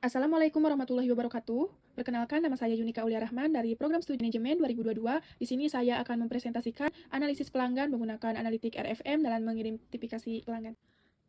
Assalamualaikum warahmatullahi wabarakatuh. Perkenalkan, nama saya Yunika Aulia Rahman dari Program Studi Manajemen 2022. Di sini saya akan mempresentasikan analisis pelanggan menggunakan analitik RFM dalam mengidentifikasi pelanggan.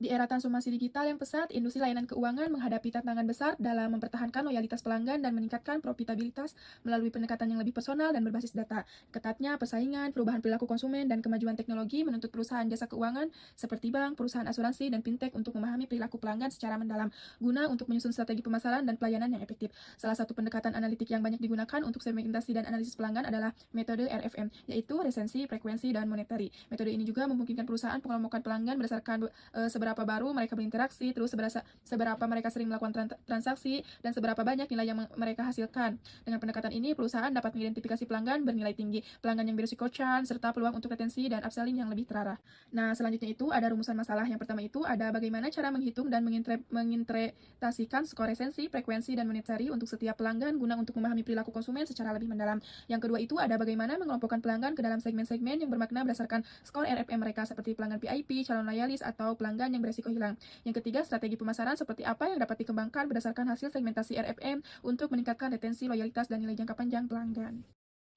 Di era transformasi digital yang pesat, industri layanan keuangan menghadapi tantangan besar dalam mempertahankan loyalitas pelanggan dan meningkatkan profitabilitas melalui pendekatan yang lebih personal dan berbasis data. Ketatnya persaingan, perubahan perilaku konsumen, dan kemajuan teknologi menuntut perusahaan jasa keuangan seperti bank, perusahaan asuransi, dan fintech untuk memahami perilaku pelanggan secara mendalam guna untuk menyusun strategi pemasaran dan pelayanan yang efektif. Salah satu pendekatan analitik yang banyak digunakan untuk segmentasi dan analisis pelanggan adalah metode RFM, yaitu resensi, frekuensi, dan monetary. Metode ini juga memungkinkan perusahaan pengelompokan pelanggan berdasarkan seberapa baru mereka berinteraksi, terus seberapa mereka sering melakukan transaksi, dan seberapa banyak nilai yang mereka hasilkan. Dengan pendekatan ini, perusahaan dapat mengidentifikasi pelanggan bernilai tinggi, pelanggan yang berisiko churn, serta peluang untuk retensi dan upselling yang lebih terarah. Nah, selanjutnya itu ada rumusan masalah. Yang pertama itu ada bagaimana cara menghitung dan menginterpretasikan skor resensi, frekuensi, dan monetary untuk setiap pelanggan guna untuk memahami perilaku konsumen secara lebih mendalam. Yang kedua itu ada bagaimana mengelompokkan pelanggan ke dalam segmen-segmen yang bermakna berdasarkan skor RFM mereka seperti pelanggan VIP, calon loyalis, atau pelanggan yang beresiko hilang. Yang ketiga, strategi pemasaran seperti apa yang dapat dikembangkan berdasarkan hasil segmentasi RFM untuk meningkatkan retensi, loyalitas, dan nilai jangka panjang pelanggan.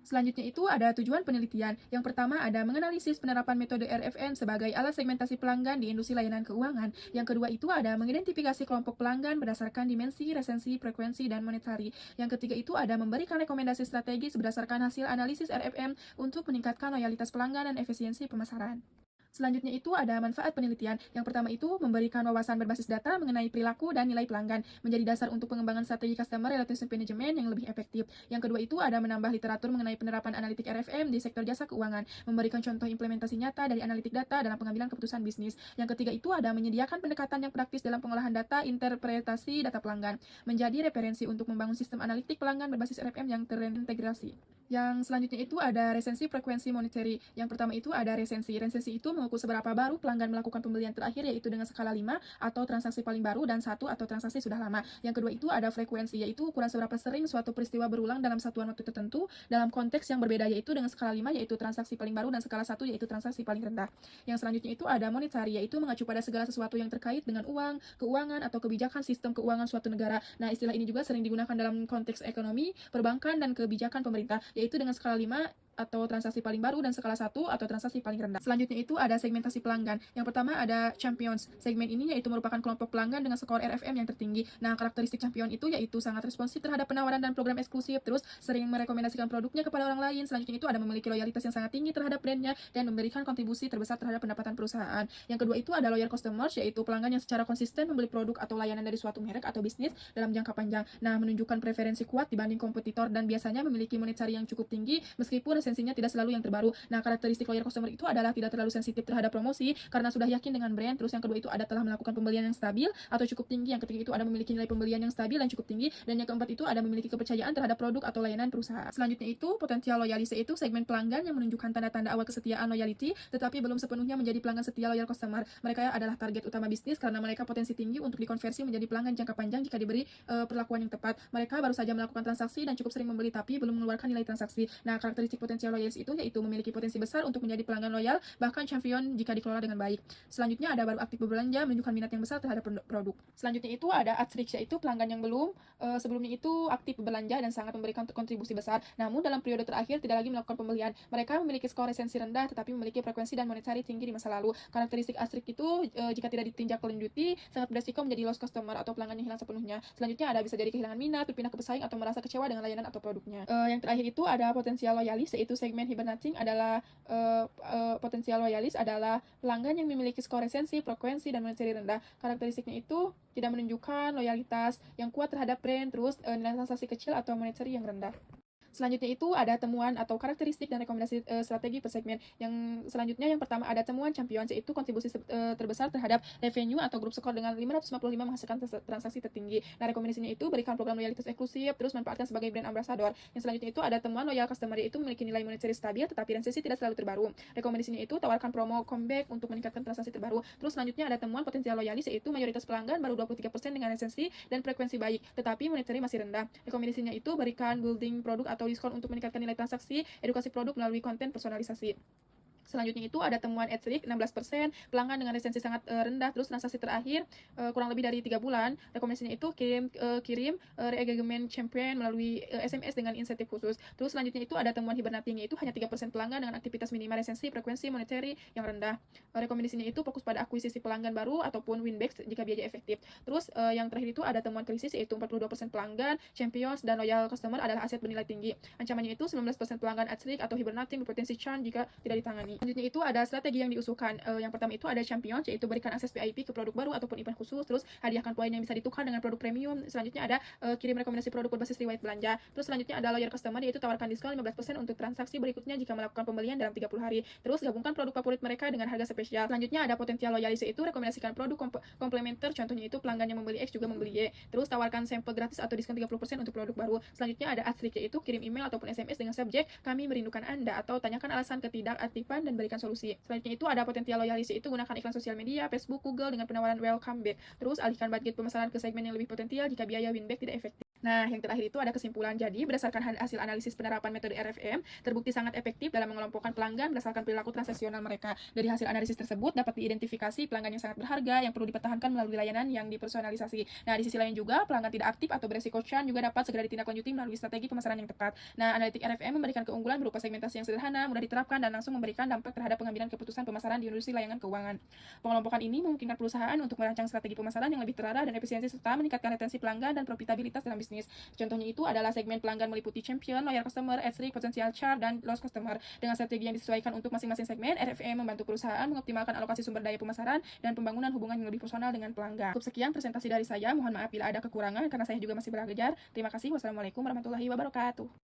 Selanjutnya itu ada tujuan penelitian. Yang pertama ada menganalisis penerapan metode RFM sebagai alat segmentasi pelanggan di industri layanan keuangan. Yang kedua itu ada mengidentifikasi kelompok pelanggan berdasarkan dimensi, resensi, frekuensi, dan monetary. Yang ketiga itu ada memberikan rekomendasi strategis berdasarkan hasil analisis RFM untuk meningkatkan loyalitas pelanggan dan efisiensi pemasaran. Selanjutnya itu ada manfaat penelitian. Yang pertama itu memberikan wawasan berbasis data mengenai perilaku dan nilai pelanggan, menjadi dasar untuk pengembangan strategi customer relationship management yang lebih efektif. Yang kedua itu ada menambah literatur mengenai penerapan analitik RFM di sektor jasa keuangan, memberikan contoh implementasi nyata dari analitik data dalam pengambilan keputusan bisnis. Yang ketiga itu ada menyediakan pendekatan yang praktis dalam pengolahan data, interpretasi data pelanggan, menjadi referensi untuk membangun sistem analitik pelanggan berbasis RFM yang terintegrasi. Yang selanjutnya itu ada resensi, frekuensi, monetary. Yang pertama itu ada resensi. Resensi itu mengukur seberapa baru pelanggan melakukan pembelian terakhir, yaitu dengan skala 5 atau transaksi paling baru, dan 1 atau transaksi sudah lama. Yang kedua itu ada frekuensi, yaitu ukuran seberapa sering suatu peristiwa berulang dalam satuan waktu tertentu dalam konteks yang berbeda, yaitu dengan skala 5 yaitu transaksi paling baru, dan skala 1 yaitu transaksi paling rendah. Yang selanjutnya itu ada monetary, yaitu mengacu pada segala sesuatu yang terkait dengan uang, keuangan, atau kebijakan sistem keuangan suatu negara. Nah, istilah ini juga sering digunakan dalam konteks ekonomi, perbankan, dan kebijakan pemerintah, yaitu dengan skala 5 atau transaksi paling baru, dan skala 1 atau transaksi paling rendah. Selanjutnya itu ada segmentasi pelanggan. Yang pertama ada champions. Segmen ini yaitu merupakan kelompok pelanggan dengan skor RFM yang tertinggi. Nah, karakteristik champion itu yaitu sangat responsif terhadap penawaran dan program eksklusif, terus sering merekomendasikan produknya kepada orang lain. Selanjutnya itu ada memiliki loyalitas yang sangat tinggi terhadap brandnya dan memberikan kontribusi terbesar terhadap pendapatan perusahaan. Yang kedua itu ada loyal customers, yaitu pelanggan yang secara konsisten membeli produk atau layanan dari suatu merek atau bisnis dalam jangka panjang. Nah, menunjukkan preferensi kuat dibanding kompetitor dan biasanya memiliki monetary yang cukup tinggi meskipun esensinya tidak selalu yang terbaru. Nah, karakteristik loyal customer itu adalah tidak terlalu sensitif terhadap promosi karena sudah yakin dengan brand. Terus yang kedua itu ada telah melakukan pembelian yang stabil atau cukup tinggi. Yang ketiga itu ada memiliki nilai pembelian yang stabil dan cukup tinggi. Dan yang keempat itu ada memiliki kepercayaan terhadap produk atau layanan perusahaan. Selanjutnya itu potensial loyalis, yaitu segmen pelanggan yang menunjukkan tanda-tanda awal kesetiaan loyalty tetapi belum sepenuhnya menjadi pelanggan setia loyal customer. Mereka adalah target utama bisnis karena mereka potensi tinggi untuk dikonversi menjadi pelanggan jangka panjang jika diberi perlakuan yang tepat. Mereka baru saja melakukan transaksi dan cukup sering membeli tapi belum mengeluarkan nilai transaksi. Nah, karakteristik potensial loyalis itu yaitu memiliki potensi besar untuk menjadi pelanggan loyal, bahkan champion jika dikelola dengan baik. Selanjutnya ada baru aktif berbelanja, menunjukkan minat yang besar terhadap produk. Selanjutnya itu ada at-risk, yaitu pelanggan yang belum sebelumnya itu aktif berbelanja dan sangat memberikan kontribusi besar. Namun dalam periode terakhir tidak lagi melakukan pembelian. Mereka memiliki skor resensi rendah tetapi memiliki frekuensi dan monetary tinggi di masa lalu. Karakteristik at-risk itu jika tidak ditinjak lanjuti sangat beresiko menjadi lost customer atau pelanggan yang hilang sepenuhnya. Selanjutnya ada bisa jadi kehilangan minat, berpindah ke pesaing, atau merasa kecewa dengan layanan atau produknya. Yang terakhir itu ada potensial loyalis, yaitu segmen hibernating adalah potensial loyalis adalah pelanggan yang memiliki skor resensi, frekuensi, dan monetary rendah. Karakteristiknya itu tidak menunjukkan loyalitas yang kuat terhadap brand, terus nilai transaksi kecil atau monetary yang rendah. Selanjutnya itu ada temuan atau karakteristik dan rekomendasi strategi per segmen. Yang selanjutnya yang pertama ada temuan champions, yaitu kontribusi terbesar terhadap revenue atau grup skor dengan 555 menghasilkan transaksi tertinggi. Nah, rekomendasinya itu berikan program loyalitas eksklusif, terus manfaatkan sebagai brand ambassador. Yang selanjutnya itu ada temuan loyal customer, yaitu memiliki nilai monetary stabil tetapi resensi tidak selalu terbaru. Rekomendasinya itu tawarkan promo comeback untuk meningkatkan transaksi terbaru. Terus selanjutnya ada temuan potensial loyalis, yaitu mayoritas pelanggan baru 23% dengan resensi dan frekuensi baik tetapi monetary masih rendah. Rekomendasinya itu berikan building produk atau diskon untuk meningkatkan nilai transaksi, edukasi produk melalui konten personalisasi. Selanjutnya itu ada temuan Edric 16%, pelanggan dengan resensi sangat rendah, terus transaksi terakhir kurang lebih dari 3 bulan. Rekomendasinya itu kirim re-engagement champion melalui SMS dengan insentif khusus. Terus selanjutnya itu ada temuan hibernating, itu hanya 3% pelanggan dengan aktivitas minimal resensi, frekuensi monetary yang rendah. Rekomendasinya itu fokus pada akuisisi pelanggan baru ataupun winback jika biaya efektif. Terus yang terakhir itu ada temuan krisis, yaitu 42% pelanggan, champions, dan loyal customer adalah aset bernilai tinggi. Ancamannya itu 19% pelanggan Edric atau hibernating berpotensi churn jika tidak ditangani. Selanjutnya itu ada strategi yang diusulkan. Yang pertama itu ada champion, yaitu berikan akses VIP ke produk baru ataupun event khusus, terus hadiahkan poin yang bisa ditukar dengan produk premium. Selanjutnya ada kirim rekomendasi produk berbasis riwayat belanja. Terus selanjutnya ada loyal customer, yaitu tawarkan diskon 15% untuk transaksi berikutnya jika melakukan pembelian dalam 30 hari. Terus gabungkan produk favorit mereka dengan harga spesial. Selanjutnya ada potensial loyalis, itu rekomendasikan produk komplementer, contohnya itu pelanggan yang membeli X juga membeli Y. Terus tawarkan sampel gratis atau diskon 30% untuk produk baru. Selanjutnya ada Edric, yaitu kirim email ataupun SMS dengan subjek kami merindukan Anda, atau tanyakan alasan ketidakaktifan dan berikan solusi. Selanjutnya itu ada potensial loyalis, itu gunakan iklan sosial media, Facebook, Google dengan penawaran welcome back. Terus alihkan budget pemasaran ke segmen yang lebih potensial jika biaya winback tidak efektif. Nah, yang terakhir itu ada kesimpulan. Jadi, berdasarkan hasil analisis penerapan metode RFM, terbukti sangat efektif dalam mengelompokkan pelanggan berdasarkan perilaku transaksional mereka. Dari hasil analisis tersebut, dapat diidentifikasi pelanggan yang sangat berharga, yang perlu dipertahankan melalui layanan yang dipersonalisasi. Nah, di sisi lain juga, pelanggan tidak aktif atau beresiko churn juga dapat segera ditindaklanjuti melalui strategi pemasaran yang tepat. Nah, analitik RFM memberikan keunggulan berupa segmentasi yang sederhana, mudah diterapkan, dan langsung memberikan dampak terhadap pengambilan keputusan pemasaran di industri layanan keuangan. Pengelompokan ini memungkinkan perusahaan untuk merancang strategi pemasaran yang lebih terarah dan efisiensi serta meningkatkan retensi pelanggan dan profitabilitas dalam bisnis. Contohnya itu adalah segmen pelanggan meliputi champion, loyal customer, Edric, potensial churn, dan lost customer. Dengan strategi yang disesuaikan untuk masing-masing segmen, RFM membantu perusahaan mengoptimalkan alokasi sumber daya pemasaran dan pembangunan hubungan yang lebih personal dengan pelanggan. Cukup sekian presentasi dari saya. Mohon maaf bila ada kekurangan karena saya juga masih belajar. Terima kasih. Wassalamualaikum warahmatullahi wabarakatuh.